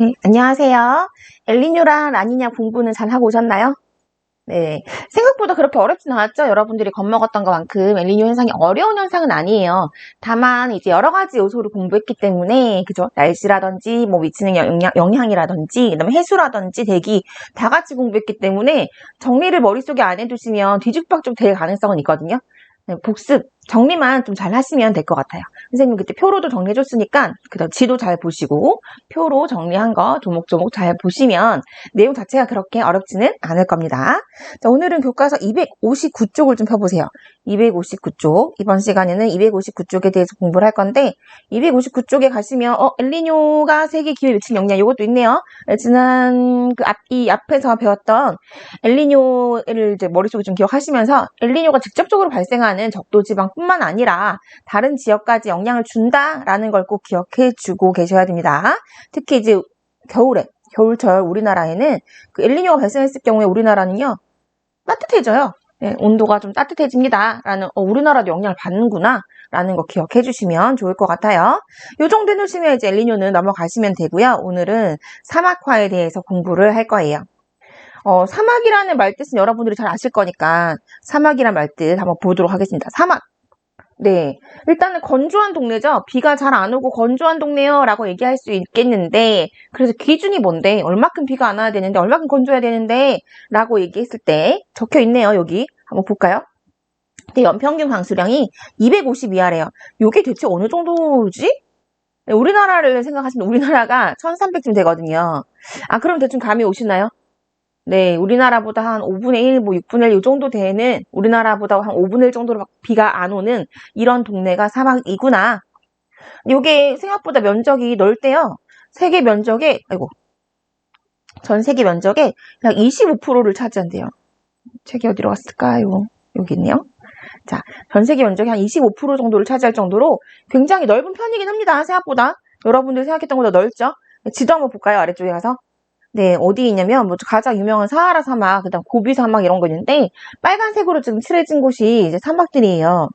네, 안녕하세요. 엘니뇨랑 라니냐 공부는 잘 하고 오셨나요? 네, 생각보다 그렇게 어렵진 않았죠? 여러분들이 겁먹었던 것만큼 엘니뇨 현상이 어려운 현상은 아니에요. 다만 이제 여러 가지 요소를 공부했기 때문에 그죠? 날씨라든지 뭐 미치는 영향이라든지 그다음에 해수라든지 대기 다 같이 공부했기 때문에 정리를 머릿속에 안 해두시면 뒤죽박죽 될 가능성은 있거든요. 네, 복습 정리만 좀 잘 하시면 될 것 같아요. 선생님 그때 표로도 정리해줬으니까 그다음 지도 잘 보시고 표로 정리한 거 조목조목 잘 보시면 내용 자체가 그렇게 어렵지는 않을 겁니다. 자, 오늘은 교과서 259쪽을 좀 펴보세요. 259쪽 이번 시간에는 259쪽에 대해서 공부를 할 건데 259쪽에 가시면 엘니뇨가 세계 기후에 미친 영향 이것도 있네요. 지난 이 앞에서 배웠던 엘니뇨를 이제 머릿속에 좀 기억하시면서 엘니뇨가 직접적으로 발생하는 적도지방뿐만 아니라 다른 지역까지 영향을 준다라는 걸 꼭 기억해 주고 계셔야 됩니다. 특히 이제 겨울에 겨울철 우리나라에는 그 엘니뇨가 발생했을 경우에 우리나라는요 따뜻해져요. 네, 온도가 좀 따뜻해집니다. 라는 우리나라도 영향을 받는구나 라는 거 기억해 주시면 좋을 것 같아요. 요 정도 해놓으시면 이제 엘니뇨는 넘어가시면 되고요. 오늘은 사막화에 대해서 공부를 할 거예요. 사막이라는 말뜻은 여러분들이 잘 아실 거니까 사막이란 말뜻 한번 보도록 하겠습니다. 사막. 네. 일단은 건조한 동네죠. 비가 잘 안 오고 건조한 동네요 라고 얘기할 수 있겠는데 그래서 기준이 뭔데 얼마큼 비가 안 와야 되는데 얼마큼 건조해야 되는데 라고 얘기했을 때 적혀 있네요. 여기 한번 볼까요? 근데 연평균 강수량이 250 이하래요. 이게 대체 어느 정도지? 네, 우리나라를 생각하시면 우리나라가 1300쯤 되거든요. 그럼 대충 감이 오시나요? 네, 우리나라보다 한 5분의 1, 뭐 6분의 1 이 정도 되는 우리나라보다 한 5분의 1 정도로 비가 안 오는 이런 동네가 사막이구나. 이게 생각보다 면적이 넓대요. 세계 면적의 전 세계 면적의 약 25%를 차지한대요. 책이 어디로 갔을까요? 여기 있네요. 자, 전 세계 면적의 한 25% 정도를 차지할 정도로 굉장히 넓은 편이긴 합니다. 생각보다. 여러분들이 생각했던 것보다 넓죠? 지도 한번 볼까요? 아래쪽에 가서. 네, 어디 있냐면, 뭐, 가장 유명한 사하라 사막, 그 다음 고비 사막 이런 거 있는데, 빨간색으로 지금 칠해진 곳이 이제 사막들이에요.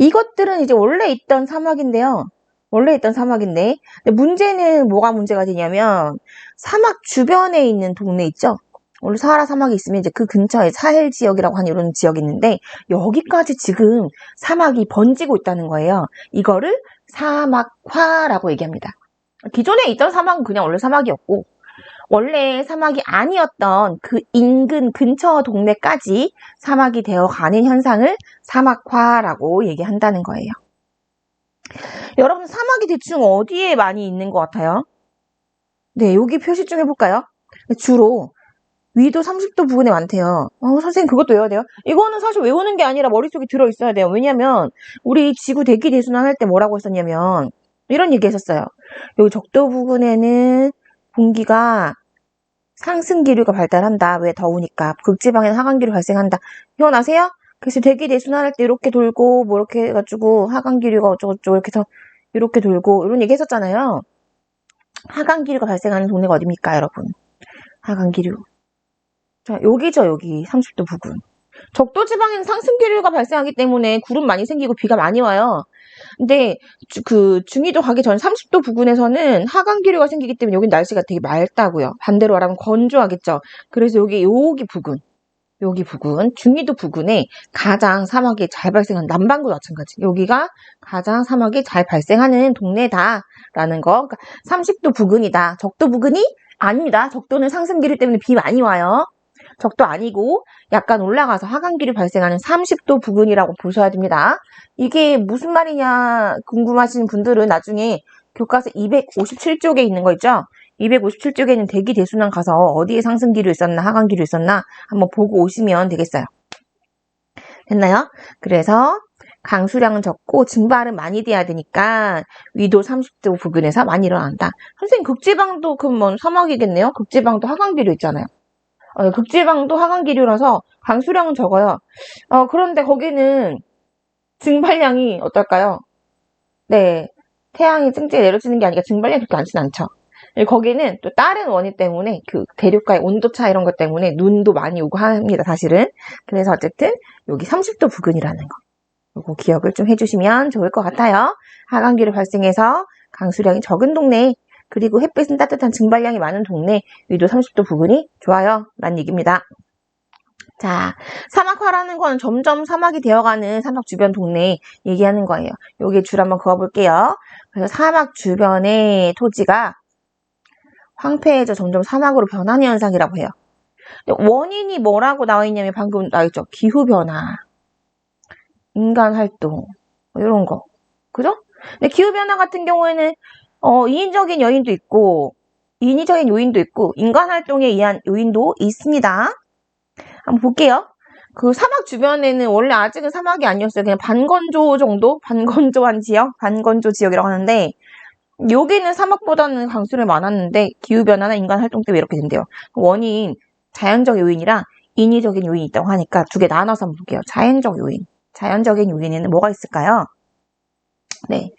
이것들은 이제 원래 있던 사막인데요. 원래 있던 사막인데, 근데 문제는 뭐가 문제가 되냐면, 사막 주변에 있는 동네 있죠? 원래 사하라 사막이 있으면 이제 그 근처에 사헬 지역이라고 하는 이런 지역이 있는데, 여기까지 지금 사막이 번지고 있다는 거예요. 이거를 사막화라고 얘기합니다. 기존에 있던 사막은 그냥 원래 사막이었고, 원래 사막이 아니었던 그 인근 근처 동네까지 사막이 되어가는 현상을 사막화라고 얘기한다는 거예요. 여러분 사막이 대충 어디에 많이 있는 것 같아요? 네, 여기 표시 좀 해볼까요? 주로 위도 30도 부근에 많대요. 선생님 그것도 외워야 돼요? 이거는 사실 외우는 게 아니라 머릿속에 들어있어야 돼요. 왜냐면 우리 지구 대기 대순환 할 때 뭐라고 했었냐면 이런 얘기 했었어요. 여기 적도 부근에는 공기가 상승 기류가 발달한다. 왜 더우니까. 극지방에는 하강 기류 발생한다. 기억나세요? 그래서 대기 대순환할 때 이렇게 돌고 뭐 이렇게 해가지고 하강 기류가 어쩌고저쩌고 이렇게 해서 이렇게 돌고 이런 얘기 했었잖아요. 하강 기류가 발생하는 동네가 어딥니까, 여러분? 하강 기류. 자, 여기죠, 여기 30도 부근. 적도 지방에는 상승 기류가 발생하기 때문에 구름 많이 생기고 비가 많이 와요. 근데 중위도 가기 전 30도 부근에서는 하강 기류가 생기기 때문에 여긴 날씨가 되게 맑다고요. 반대로 말하면 건조하겠죠. 그래서 여기 부근 중위도 부근에 가장 사막이 잘 발생하는 남반구 마찬가지. 여기가 가장 사막이 잘 발생하는 동네다라는 거. 그러니까 30도 부근이다. 적도 부근이 아닙니다. 적도는 상승 기류 때문에 비 많이 와요. 적도 아니고 약간 올라가서 하강기류 발생하는 30도 부근이라고 보셔야 됩니다. 이게 무슨 말이냐 궁금하신 분들은 나중에 교과서 257쪽에 있는 거 있죠? 257쪽에는 대기 대순환 가서 어디에 상승기류 있었나 하강기류 있었나 한번 보고 오시면 되겠어요. 됐나요? 그래서 강수량은 적고 증발은 많이 돼야 되니까 위도 30도 부근에서 많이 일어난다. 선생님 극지방도 그럼 뭐 사막이겠네요? 극지방도 하강기류 있잖아요. 극지방도 하강기류라서 강수량은 적어요. 그런데 거기는 증발량이 어떨까요? 네, 태양이 쨍쨍 내려지는 게 아니라 증발량이 그렇게 많진 않죠. 거기는 또 다른 원인 때문에 그 대륙과의 온도차 이런 것 때문에 눈도 많이 오고 합니다, 사실은. 그래서 어쨌든 여기 30도 부근이라는 거. 요거 기억을 좀 해주시면 좋을 것 같아요. 하강기류 발생해서 강수량이 적은 동네 그리고 햇빛은 따뜻한 증발량이 많은 동네, 위도 30도 부근이 좋아요. 라는 얘기입니다. 자, 사막화라는 건 점점 사막이 되어가는 사막 주변 동네 얘기하는 거예요. 여기에 줄 한번 그어볼게요. 그래서 사막 주변의 토지가 황폐해져 점점 사막으로 변하는 현상이라고 해요. 원인이 뭐라고 나와 있냐면 방금 나와있죠. 기후변화, 인간활동, 이런 거. 그죠? 근데 기후변화 같은 경우에는 인위적인 요인도 있고, 인간활동에 의한 요인도 있습니다. 한번 볼게요. 그 사막 주변에는 원래 아직은 사막이 아니었어요. 그냥 반건조 정도? 반건조한 지역? 반건조 지역이라고 하는데, 여기는 사막보다는 강수량이 많았는데, 기후변화나 인간활동 때문에 이렇게 된대요. 원인, 자연적 요인이랑 인위적인 요인이 있다고 하니까 두 개 나눠서 한번 볼게요. 자연적 요인. 자연적인 요인에는 뭐가 있을까요? 네.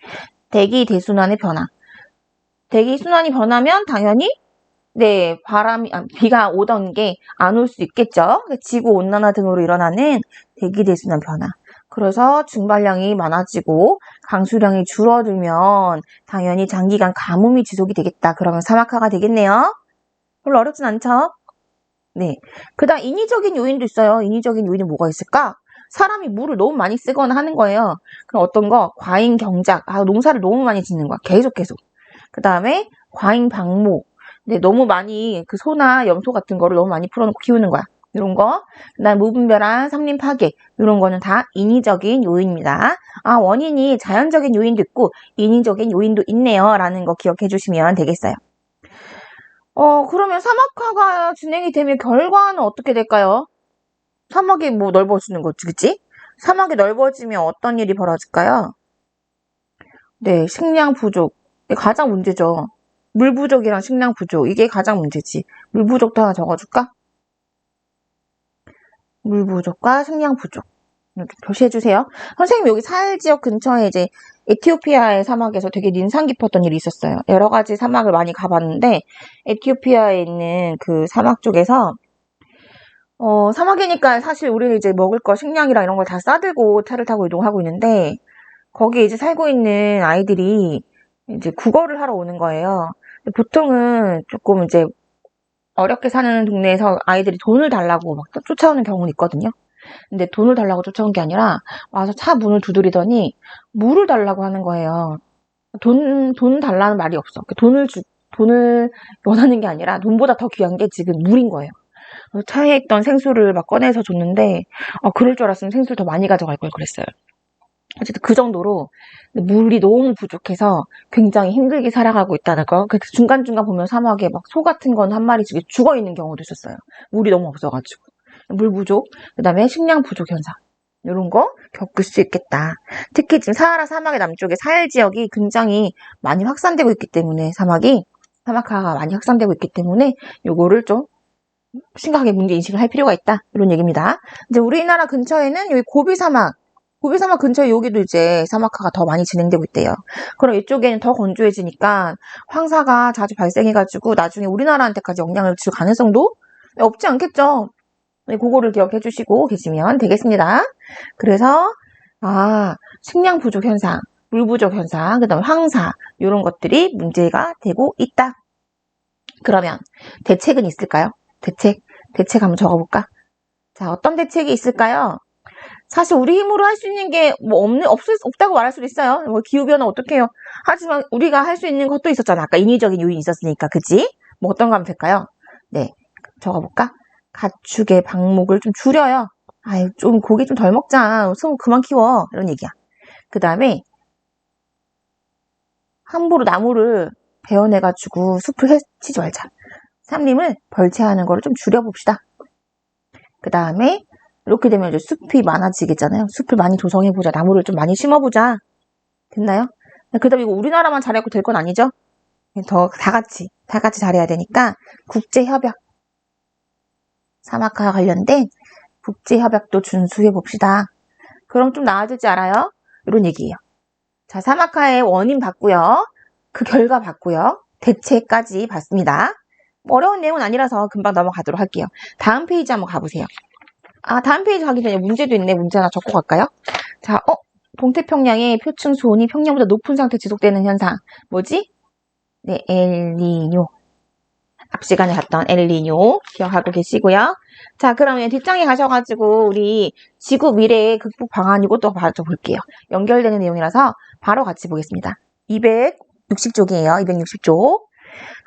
대기 대순환의 변화. 대기 순환이 변하면 당연히 네, 비가 오던 게 안 올 수 있겠죠. 지구 온난화 등으로 일어나는 대기 대순환 변화. 그래서 증발량이 많아지고 강수량이 줄어들면 당연히 장기간 가뭄이 지속이 되겠다. 그러면 사막화가 되겠네요. 별로 어렵진 않죠? 네. 그다음 인위적인 요인도 있어요. 인위적인 요인이 뭐가 있을까? 사람이 물을 너무 많이 쓰거나 하는 거예요. 그럼 어떤 거? 과잉 경작. 농사를 너무 많이 짓는 거야. 계속. 그 다음에 과잉 방목. 네, 너무 많이 그 소나 염소 같은 거를 너무 많이 풀어놓고 키우는 거야. 이런 거. 그다음 무분별한山림 파괴. 이런 거는 다 인위적인 요인입니다. 원인이 자연적인 요인도 있고 인위적인 요인도 있네요. 라는 거 기억해 주시면 되겠어요. 그러면 사막화가 진행이 되면 결과는 어떻게 될까요? 사막이 뭐 넓어지는 거지, 그치? 사막이 넓어지면 어떤 일이 벌어질까요? 네, 식량 부족. 이게 가장 문제죠. 물 부족이랑 식량 부족. 이게 가장 문제지. 물 부족도 하나 적어줄까? 물 부족과 식량 부족. 이렇게 표시해주세요. 선생님 여기 사헬 지역 근처에 이제 에티오피아의 사막에서 되게 인상 깊었던 일이 있었어요. 여러 가지 사막을 많이 가봤는데 에티오피아에 있는 그 사막 쪽에서 사막이니까 사실 우리는 이제 먹을 거 식량이랑 이런 걸 다 싸들고 차를 타고 이동하고 있는데 거기에 이제 살고 있는 아이들이 이제 국어를 하러 오는 거예요. 보통은 조금 이제 어렵게 사는 동네에서 아이들이 돈을 달라고 막 쫓아오는 경우는 있거든요. 근데 돈을 달라고 쫓아온 게 아니라 와서 차 문을 두드리더니 물을 달라고 하는 거예요. 돈 달라는 말이 없어. 돈을 원하는 게 아니라 돈보다 더 귀한 게 지금 물인 거예요. 차에 있던 생수를 막 꺼내서 줬는데 그럴 줄 알았으면 생수를 더 많이 가져갈 걸 그랬어요. 어쨌든 그 정도로 물이 너무 부족해서 굉장히 힘들게 살아가고 있다는 거. 그래서 중간중간 보면 사막에 막 소 같은 건 한 마리씩 죽어 있는 경우도 있었어요. 물이 너무 없어가지고. 물 부족, 그 다음에 식량 부족 현상. 이런 거 겪을 수 있겠다. 특히 지금 사하라 사막의 남쪽에 사헬 지역이 굉장히 많이 확산되고 있기 때문에 사막화가 많이 확산되고 있기 때문에 요거를 좀 심각하게 문제 인식을 할 필요가 있다. 이런 얘기입니다. 이제 우리나라 근처에는 여기 고비사막 근처에 여기도 이제 사막화가 더 많이 진행되고 있대요. 그럼 이쪽에는 더 건조해지니까 황사가 자주 발생해가지고 나중에 우리나라한테까지 영향을 줄 가능성도 없지 않겠죠. 네, 그거를 기억해 주시고 계시면 되겠습니다. 그래서 식량 부족 현상, 물 부족 현상, 그 다음에 황사 이런 것들이 문제가 되고 있다. 그러면 대책은 있을까요? 대책 한번 적어볼까? 자, 어떤 대책이 있을까요? 사실 우리 힘으로 할 수 있는 게 뭐 없다고 말할 수도 있어요. 뭐 기후변화 어떡해요. 하지만 우리가 할 수 있는 것도 있었잖아. 아까 인위적인 요인이 있었으니까. 그치? 뭐 어떤 거 하면 될까요? 네. 적어볼까? 가축의 방목을 좀 줄여요. 좀 고기 좀 덜 먹자. 소 그만 키워. 이런 얘기야. 그 다음에 함부로 나무를 베어내가지고 숲을 해치지 말자. 산림을 벌채하는 거를 좀 줄여봅시다. 그 다음에 이렇게 되면 이제 숲이 많아지겠잖아요. 숲을 많이 조성해보자. 나무를 좀 많이 심어보자. 됐나요? 그 다음에 이거 우리나라만 잘하고 될 건 아니죠? 다 같이 잘해야 되니까 국제협약. 사막화와 관련된 국제협약도 준수해봅시다. 그럼 좀 나아지지 않아요? 이런 얘기예요. 자, 사막화의 원인 봤고요. 그 결과 봤고요. 대책까지 봤습니다. 어려운 내용은 아니라서 금방 넘어가도록 할게요. 다음 페이지 한번 가보세요. 다음 페이지 가기 전에 문제도 있네. 문제 하나 적고 갈까요? 자, 동태평양의 표층 수온이 평년보다 높은 상태 지속되는 현상. 뭐지? 네, 엘니뇨. 앞 시간에 봤던 엘니뇨 기억하고 계시고요. 자, 그러면 뒷장에 가셔가지고 우리 지구 미래 극복 방안 이것도 봐볼게요. 연결되는 내용이라서 바로 같이 보겠습니다. 260쪽이에요. 260쪽.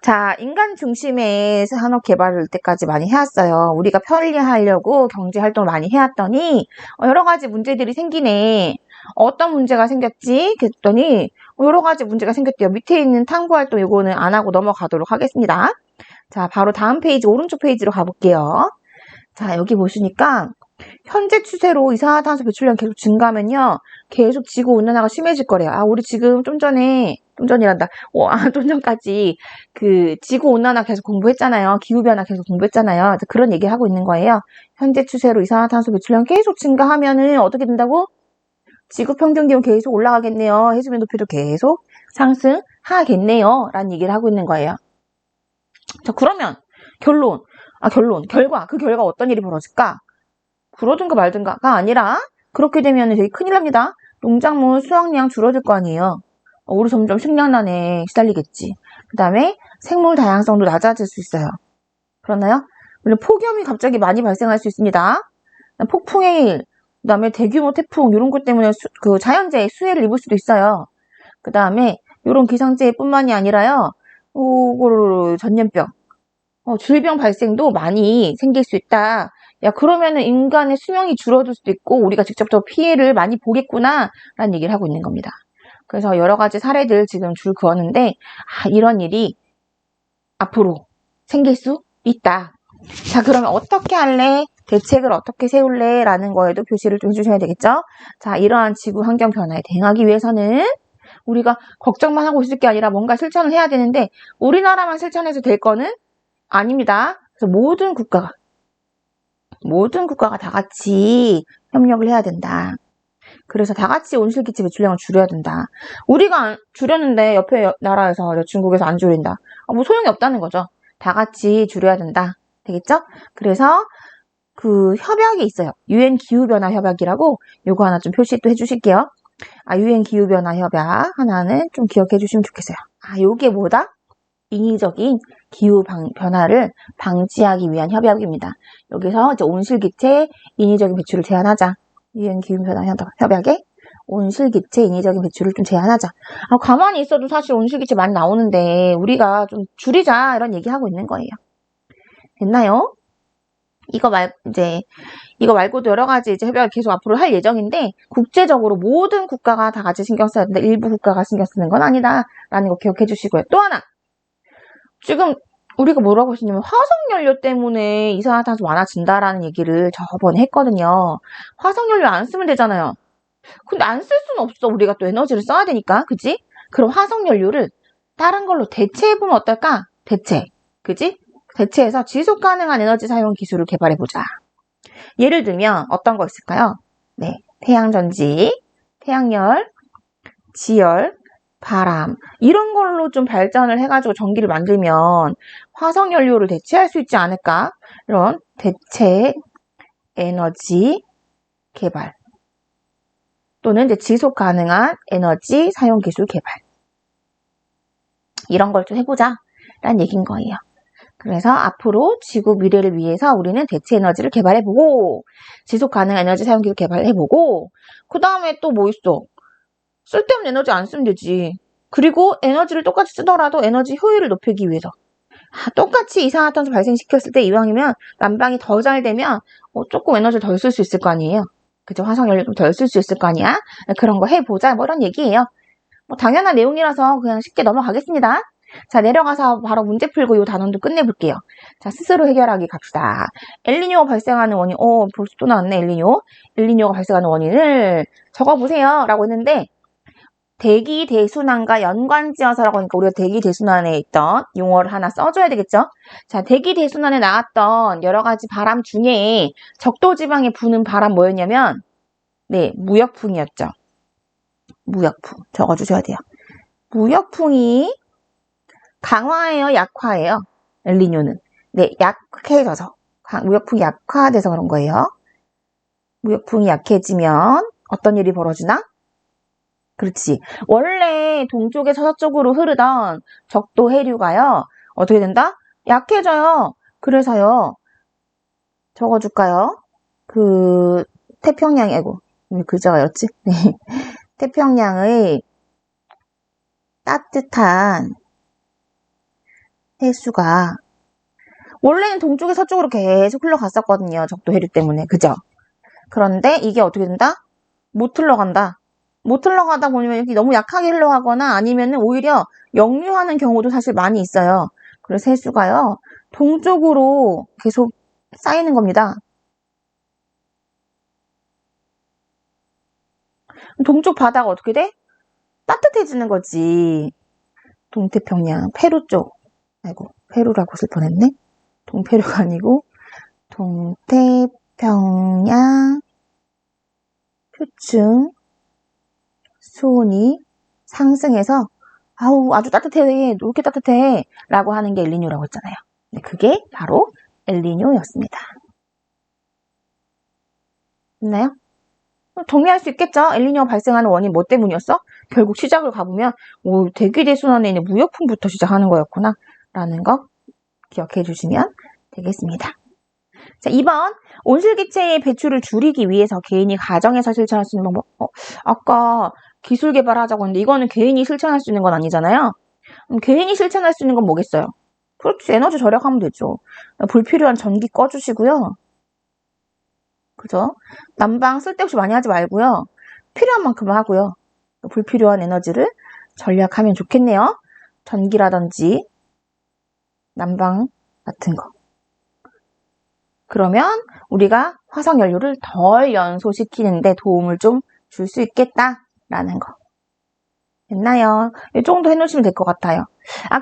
자, 인간 중심의 산업 개발을 이때까지 많이 해왔어요. 우리가 편리하려고 경제 활동을 많이 해왔더니 여러 가지 문제들이 생기네. 어떤 문제가 생겼지? 그랬더니 여러 가지 문제가 생겼대요. 밑에 있는 탐구 활동 이거는 안 하고 넘어가도록 하겠습니다. 자, 바로 다음 페이지, 오른쪽 페이지로 가볼게요. 자, 여기 보시니까 현재 추세로 이산화탄소 배출량 계속 증가하면요. 계속 지구온난화가 심해질 거래요. 아, 우리 지금 좀 전까지 그 지구온난화 계속 공부했잖아요. 기후변화 계속 공부했잖아요. 그런 얘기 하고 있는 거예요. 현재 추세로 이산화탄소 배출량 계속 증가하면은 어떻게 된다고? 지구 평균 기온 계속 올라가겠네요. 해수면 높이도 계속 상승하겠네요. 라는 얘기를 하고 있는 거예요. 자, 그러면 결과. 그 결과 어떤 일이 벌어질까? 그러든가 말든가가 아니라 그렇게 되면 되게 큰일 납니다. 농작물 수확량 줄어들 거 아니에요. 우리 점점 식량난에 시달리겠지. 그 다음에 생물 다양성도 낮아질 수 있어요. 그렇나요? 물론 폭염이 갑자기 많이 발생할 수 있습니다. 폭풍의 일, 그 다음에 대규모 태풍 이런 것 때문에 그 자연재해 수해를 입을 수도 있어요. 그 다음에 이런 기상재해뿐만이 아니라요. 전염병, 질병 발생도 많이 생길 수 있다. 야, 그러면은 인간의 수명이 줄어들 수도 있고 우리가 직접적으로 피해를 많이 보겠구나 라는 얘기를 하고 있는 겁니다. 그래서 여러 가지 사례들 지금 줄 그었는데 이런 일이 앞으로 생길 수 있다. 자, 그러면 어떻게 할래? 대책을 어떻게 세울래? 라는 거에도 표시를 좀 해주셔야 되겠죠? 자, 이러한 지구 환경 변화에 대응하기 위해서는 우리가 걱정만 하고 있을 게 아니라 뭔가 실천을 해야 되는데 우리나라만 실천해서 될 거는 아닙니다. 그래서 모든 국가가 다 같이 협력을 해야 된다. 그래서 다 같이 온실기체 배출량을 줄여야 된다. 우리가 줄였는데 옆에 나라에서 중국에서 안 줄인다. 뭐 소용이 없다는 거죠. 다 같이 줄여야 된다. 되겠죠? 그래서 그 협약이 있어요. UN 기후변화 협약이라고 요거 하나 좀 표시 또 해주실게요. UN 기후변화 협약 하나는 좀 기억해 주시면 좋겠어요. 요게 뭐다? 인위적인 기후 변화를 방지하기 위한 협약입니다. 여기서 이제 온실기체 인위적인 배출을 제한하자. UN 기후변화 협약에 온실기체 인위적인 배출을 좀 제한하자. 가만히 있어도 사실 온실기체 많이 나오는데 우리가 좀 줄이자 이런 얘기하고 있는 거예요. 됐나요? 이거 말고도 여러 가지 이제 협약을 계속 앞으로 할 예정인데 국제적으로 모든 국가가 다 같이 신경 써야 된다. 일부 국가가 신경 쓰는 건 아니다라는 거 기억해 주시고요. 또 하나. 지금 우리가 뭐라고 했냐면 화석연료 때문에 이산화탄소 많아진다라는 얘기를 저번에 했거든요. 화석연료 안 쓰면 되잖아요. 근데 안 쓸 수는 없어. 우리가 또 에너지를 써야 되니까. 그지? 그럼 화석연료를 다른 걸로 대체해보면 어떨까? 그지? 대체해서 지속 가능한 에너지 사용 기술을 개발해보자. 예를 들면 어떤 거 있을까요? 네, 태양전지, 태양열, 지열, 바람 이런 걸로 좀 발전을 해가지고 전기를 만들면 화석연료를 대체할 수 있지 않을까? 이런 대체 에너지 개발 또는 이제 지속 가능한 에너지 사용 기술 개발 이런 걸 좀 해보자 라는 얘기인 거예요. 그래서 앞으로 지구 미래를 위해서 우리는 대체 에너지를 개발해보고 지속 가능한 에너지 사용 기술 개발해보고 그 다음에 또 뭐 있어? 쓸데없는 에너지 안 쓰면 되지. 그리고 에너지를 똑같이 쓰더라도 에너지 효율을 높이기 위해서 똑같이 이산화탄소 발생시켰을 때 이왕이면 난방이 더 잘 되면 조금 에너지를 덜 쓸 수 있을 거 아니에요. 그죠? 화석연료 좀 덜 쓸 수 있을 거 아니야? 그런 거 해보자 뭐 이런 얘기예요. 뭐 당연한 내용이라서 그냥 쉽게 넘어가겠습니다. 자, 내려가서 바로 문제 풀고 이 단원도 끝내볼게요. 자, 스스로 해결하기 갑시다. 엘니뇨가 발생하는 원인, 벌써 또 나왔네, 엘니뇨가 발생하는 원인을 적어보세요. 라고 했는데, 대기 대순환과 연관지어서라고 하니까 우리가 대기 대순환에 있던 용어를 하나 써줘야 되겠죠? 자, 대기 대순환에 나왔던 여러 가지 바람 중에 적도지방에 부는 바람 뭐였냐면, 네, 무역풍이었죠. 무역풍. 적어주셔야 돼요. 무역풍이 강화예요, 약화예요? 엘니뇨는. 네, 약해져서. 무역풍이 약화돼서 그런 거예요. 무역풍이 약해지면 어떤 일이 벌어지나? 그렇지. 원래 동쪽에서 서쪽으로 흐르던 적도 해류가요. 어떻게 된다? 약해져요. 그래서요. 적어줄까요? 태평양, 아이고, 왜 글자가 였지? 네. 태평양의 따뜻한 해수가 원래는 동쪽에 서쪽으로 계속 흘러갔었거든요. 적도 해류 때문에. 그죠? 그런데 이게 어떻게 된다? 못 흘러간다. 못 흘러가다 보면 여기 너무 약하게 흘러가거나 아니면은 오히려 역류하는 경우도 사실 많이 있어요. 그래서 해수가요. 동쪽으로 계속 쌓이는 겁니다. 동쪽 바다가 어떻게 돼? 따뜻해지는 거지. 동태평양, 페루 쪽. 아이고, 페루라고 쓸 뻔했네. 동페루가 아니고 동태평양 표층 수온이 상승해서 아우 아주 따뜻해, 왜 이렇게 따뜻해 라고 하는 게 엘니뇨라고 했잖아요. 네, 그게 바로 엘니뇨였습니다. 됐나요? 정리할 수 있겠죠? 엘니뇨가 발생하는 원인 뭐 때문이었어? 결국 시작을 가보면 대기대순환에 있는 무역품부터 시작하는 거였구나 라는 거 기억해 주시면 되겠습니다. 자, 2번 온실기체의 배출을 줄이기 위해서 개인이 가정에서 실천할 수 있는 방법. 아까 기술 개발하자고 했는데 이거는 개인이 실천할 수 있는 건 아니잖아요. 개인이 실천할 수 있는 건 뭐겠어요? 그렇지, 에너지 절약하면 되죠. 불필요한 전기 꺼주시고요. 그죠? 난방 쓸데없이 많이 하지 말고요. 필요한 만큼만 하고요. 불필요한 에너지를 절약하면 좋겠네요. 전기라든지 난방 같은 거. 그러면 우리가 화석연료를 덜 연소시키는데 도움을 좀 줄 수 있겠다라는 거. 됐나요? 이 정도 해놓으시면 될 것 같아요.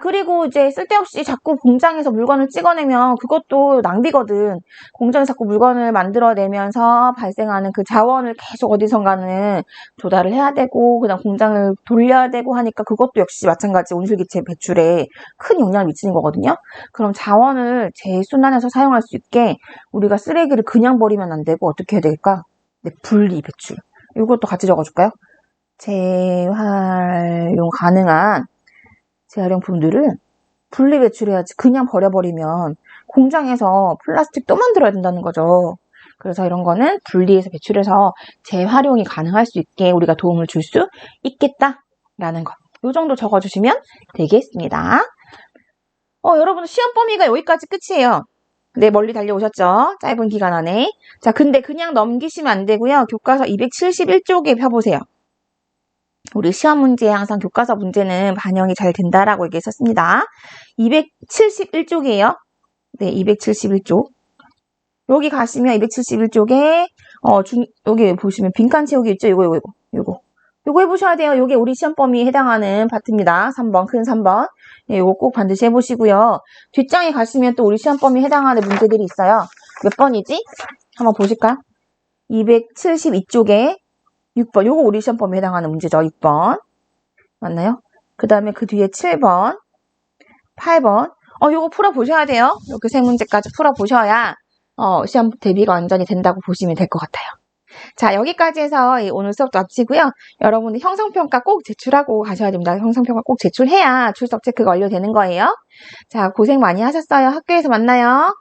그리고 이제 쓸데없이 자꾸 공장에서 물건을 찍어내면 그것도 낭비거든. 공장에서 자꾸 물건을 만들어내면서 발생하는 그 자원을 계속 어디선가는 조달을 해야 되고, 그다음 공장을 돌려야 되고 하니까 그것도 역시 마찬가지 온실기체 배출에 큰 영향을 미치는 거거든요. 그럼 자원을 재순환해서 사용할 수 있게 우리가 쓰레기를 그냥 버리면 안 되고 어떻게 해야 될까? 네, 분리 배출. 이것도 같이 적어줄까요? 재활용 가능한 재활용품들을 분리 배출해야지. 그냥 버려버리면 공장에서 플라스틱 또 만들어야 된다는 거죠. 그래서 이런 거는 분리해서 배출해서 재활용이 가능할 수 있게 우리가 도움을 줄 수 있겠다라는 거. 이 정도 적어주시면 되겠습니다. 여러분 시험 범위가 여기까지 끝이에요. 네, 멀리 달려오셨죠? 짧은 기간 안에. 자, 근데 그냥 넘기시면 안 되고요. 교과서 271쪽에 펴보세요. 우리 시험 문제에 항상 교과서 문제는 반영이 잘 된다라고 얘기했었습니다. 271쪽이에요. 네, 271쪽. 여기 가시면 271쪽에 여기 보시면 빈칸 채우기 있죠? 요거 해보셔야 돼요. 요게 우리 시험 범위에 해당하는 파트입니다. 3번, 큰 3번. 네, 요거 꼭 반드시 해보시고요. 뒷장에 가시면 또 우리 시험 범위에 해당하는 문제들이 있어요. 몇 번이지? 한번 보실까요? 272쪽에 6번. 요거 우리 시험 범위에 해당하는 문제죠. 6번. 맞나요? 그 다음에 그 뒤에 7번, 8번. 요거 풀어보셔야 돼요. 이렇게 세 문제까지 풀어보셔야 시험 대비가 완전히 된다고 보시면 될 것 같아요. 자, 여기까지 해서 오늘 수업도 마치고요. 여러분들 형성평가 꼭 제출하고 가셔야 됩니다. 형성평가 꼭 제출해야 출석 체크가 완료되는 거예요. 자, 고생 많이 하셨어요. 학교에서 만나요.